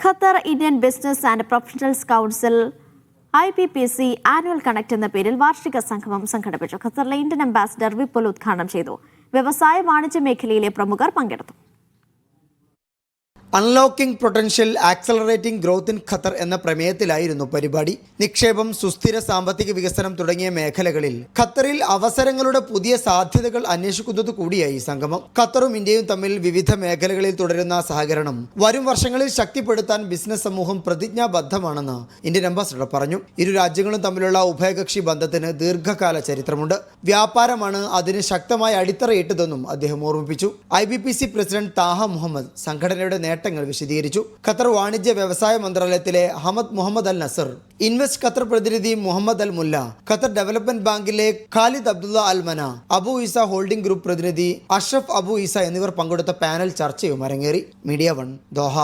Qatar Indian business and professionals council IPPC annual connect എന്ന പേരിൽ വാർഷിക സംഗമം സംഘടിപ്പിച്ചു. ഖത്തറിലെ ഇന്ത്യൻ അംബാസിഡർ വിപുൽ ഉദ്ഘാടനം ചെയ്തു. വ്യവസായ വാണിജ്യ മേഖലയിലെ പ്രമുഖർ പങ്കെടുത്തു. Unlocking potential accelerating growth in Qatar എന്ന പ്രമേയത്തിലായിരുന്നു പരിപാടി. നിക്ഷേപം, സുസ്ഥിര സാമ്പത്തിക വികസനം തുടങ്ങിയ മേഖലകളിൽ ഖത്തറിൽ അവസരങ്ങളുടെ പുതിയ സാധ്യതകൾ അന്വേഷിക്കുന്നത് കൂടിയായി സംഗമം. ഖത്തറും ഇന്ത്യയും തമ്മിൽ വിവിധ മേഖലകളിൽ തുടരുന്ന സഹകരണം വരും വർഷങ്ങളിൽ ശക്തിപ്പെടുത്താൻ ബിസിനസ് സമൂഹം പ്രതിജ്ഞാബദ്ധമാണെന്ന് ഇന്ത്യൻ അംബാസിഡർ പറഞ്ഞു. ഇരു രാജ്യങ്ങളും തമ്മിലുള്ള ഉഭയകക്ഷി ബന്ധത്തിന് ദീർഘകാല ചരിത്രമുണ്ട്. വ്യാപാരമാണ് അതിന് ശക്തമായ അടിത്തറയിട്ടതെന്നും അദ്ദേഹം ഓർമ്മിപ്പിച്ചു. IPPC പ്രസിഡന്റ് താഹ മുഹമ്മദ് സംഘടനയുടെ നേട്ടങ്ങൾ വിശദീകരിച്ചു. ഖത്തർ വാണിജ്യ വ്യവസായ മന്ത്രാലയത്തിലെ ഹമദ് മുഹമ്മദ് അൽ നസർ, ഇൻവെസ്റ്റ് ഖത്തർ പ്രതിനിധി മുഹമ്മദ് അൽ മുല്ല, ഖത്തർ ഡെവലപ്മെന്റ് ബാങ്കിലെ ഖാലിദ് അബ്ദുള്ള അൽ മന, അബു ഈസ ഹോൾഡിംഗ് ഗ്രൂപ്പ് പ്രതിനിധി അഷ്റഫ് അബു ഈസ എന്നിവർ പങ്കെടുത്ത പാനൽ ചർച്ചയും അരങ്ങേറി. Media 1 Doha.